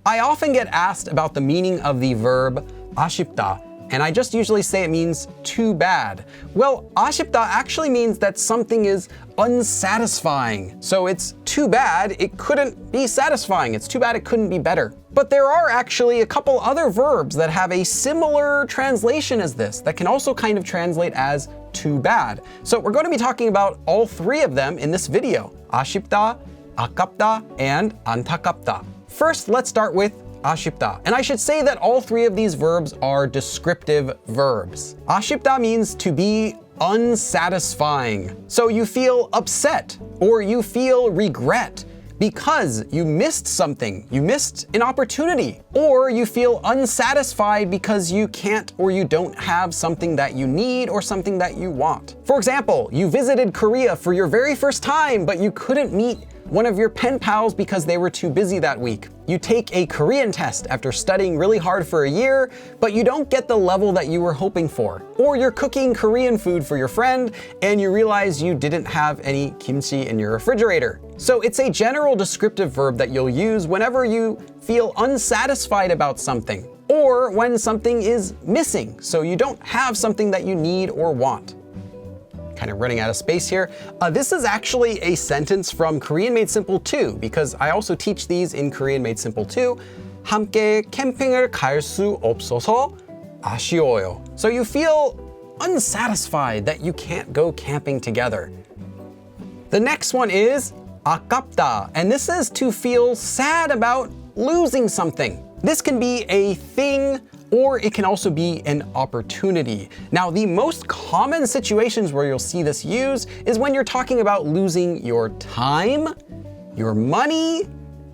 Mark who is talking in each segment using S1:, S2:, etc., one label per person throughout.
S1: I often get asked about the meaning of the verb 아쉽다, and I just usually say it means too bad. Well, 아쉽다 actually means that something is unsatisfying. So it's too bad it couldn't be satisfying. It's too bad it couldn't be better. But there are actually a couple other verbs that have a similar translation as this that can also kind of translate as too bad. So we're going to be talking about all three of them in this video: 아쉽다, 아깝다, and 안타깝다. First, let's start with 아쉽다. And I should say that all three of these verbs are descriptive verbs. 아쉽다 means to be unsatisfying. So you feel upset or you feel regret because you missed something, you missed an opportunity, or you feel unsatisfied because you can't or you don't have something that you need or something that you want. For example, you visited Korea for your very first time, but you couldn't meet one of your pen pals because they were too busy that week. You take a Korean test after studying really hard for a year, but you don't get the level that you were hoping for. Or you're cooking Korean food for your friend and you realize you didn't have any kimchi in your refrigerator. So it's a general descriptive verb that you'll use whenever you feel unsatisfied about something, or when something is missing, so you don't have something that you need or want. Kind of running out of space here. This is actually a sentence from Korean Made Simple 2, because I also teach these in Korean Made Simple 2. 함께 캠핑을 갈 수 없어서 아쉬워요. So you feel unsatisfied that you can't go camping together. The next one is 아깝다, and this is to feel sad about losing something. This can be a thing, or it can also be an opportunity. Now, the most common situations where you'll see this used is when you're talking about losing your time, your money,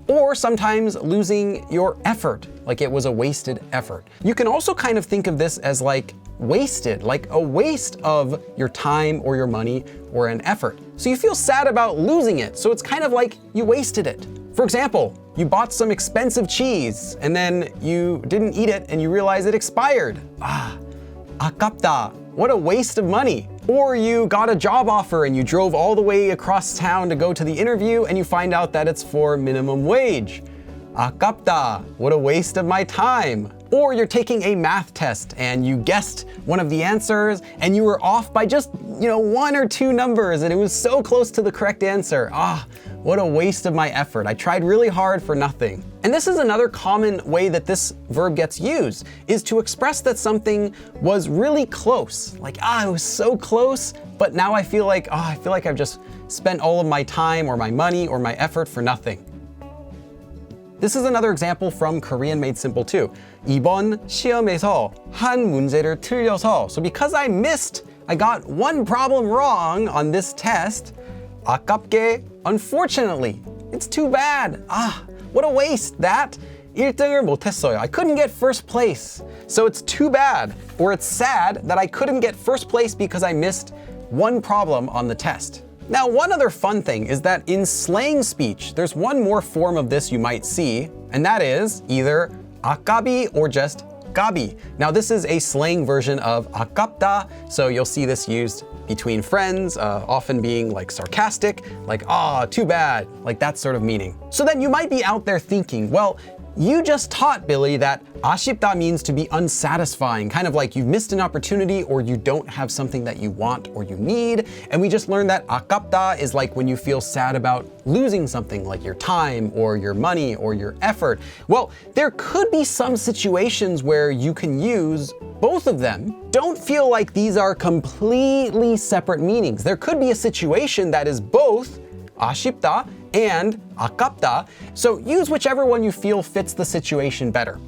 S1: or sometimes losing your effort, like it was a wasted effort. You can also kind of think of this as like wasted, like a waste of your time or your money or an effort. So you feel sad about losing it, so it's kind of like you wasted it. For example, you bought some expensive cheese and then you didn't eat it and you realize it expired. 아깝다, what a waste of money. Or you got a job offer and you drove all the way across town to go to the interview and you find out that it's for minimum wage. 아깝다, what a waste of my time. Or you're taking a math test and you guessed one of the answers and you were off by just, one or two numbers and it was so close to the correct answer. What a waste of my effort. I tried really hard for nothing. And this is another common way that this verb gets used, is to express that something was really close. Like, it was so close, but now I feel like I've just spent all of my time or my money or my effort for nothing. This is another example from Korean Made Simple 2. 이번 시험에서 한 문제를 틀려서. So because I got one problem wrong on this test, 아깝게, unfortunately, it's too bad. What a waste. That 1등을 못했어요. I couldn't get first place. So it's too bad, or it's sad that I couldn't get first place because I missed one problem on the test. Now, one other fun thing is that in slang speech, there's one more form of this you might see, and that is either 아깝이 or just 까비. Now, this is a slang version of 아깝다, so you'll see this used between friends, often being like sarcastic, like, too bad, like that sort of meaning. So then you might be out there thinking, well, you just taught Billy that 아쉽다 means to be unsatisfying, kind of like you've missed an opportunity or you don't have something that you want or you need. And we just learned that 아깝다 is like when you feel sad about losing something, like your time or your money or your effort. Well, there could be some situations where you can use both of them. Don't feel like these are completely separate meanings. There could be a situation that is both 아쉽다 and 아깝다, so use whichever one you feel fits the situation better.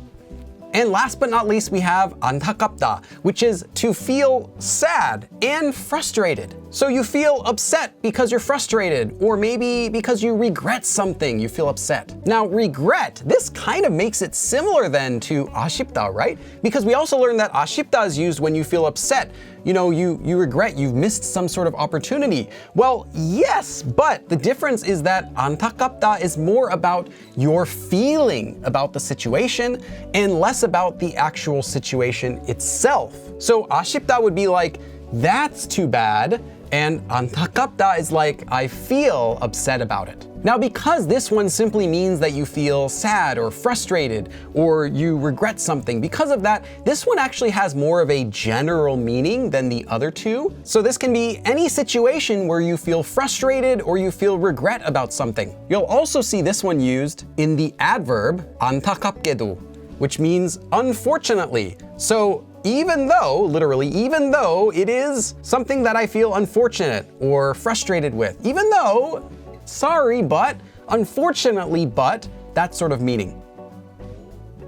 S1: And last but not least, we have 안타깝다, which is to feel sad and frustrated. So you feel upset because you're frustrated, or maybe because you regret something, you feel upset. Now, regret, this kind of makes it similar then to 아쉽다, right? Because we also learned that 아쉽다 is used when you feel upset. You regret you've missed some sort of opportunity. Well, yes, but the difference is that 안타깝다 is more about your feeling about the situation and less about the actual situation itself. So 아쉽다 would be like, that's too bad, And 안타깝다 is like, I feel upset about it. Now, because this one simply means that you feel sad or frustrated or you regret something, because of that, this one actually has more of a general meaning than the other two. So this can be any situation where you feel frustrated or you feel regret about something. You'll also see this one used in the adverb 안타깝게도, which means unfortunately. So even though, literally, even though it is something that I feel unfortunate or frustrated with, even though, sorry, but, unfortunately, but, that sort of meaning.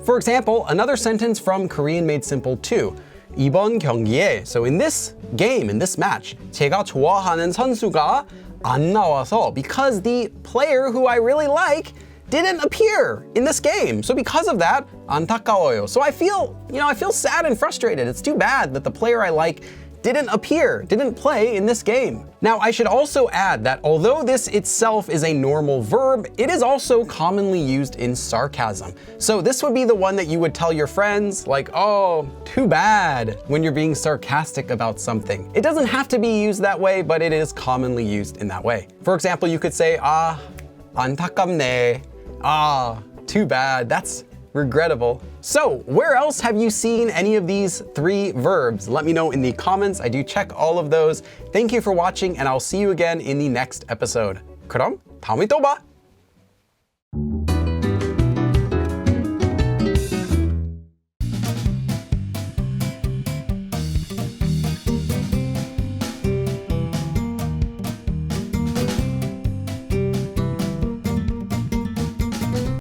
S1: For example, another sentence from Korean Made Simple 2. 이번 경기에, so in this game, in this match, 제가 좋아하는 선수가 안 나와서, because the player who I really like didn't appear in this game. So because of that, 안타까워요. So I feel sad and frustrated. It's too bad that the player I like didn't appear, didn't play in this game. Now, I should also add that although this itself is a normal verb, it is also commonly used in sarcasm. So this would be the one that you would tell your friends, like, oh, too bad, when you're being sarcastic about something. It doesn't have to be used that way, but it is commonly used in that way. For example, you could say, 안타깝네. Too bad, that's regrettable. So, where else have you seen any of these three verbs? Let me know in the comments. I do check all of those. Thank you for watching, and I'll see you again in the next episode. 그럼 다음에 또 봐!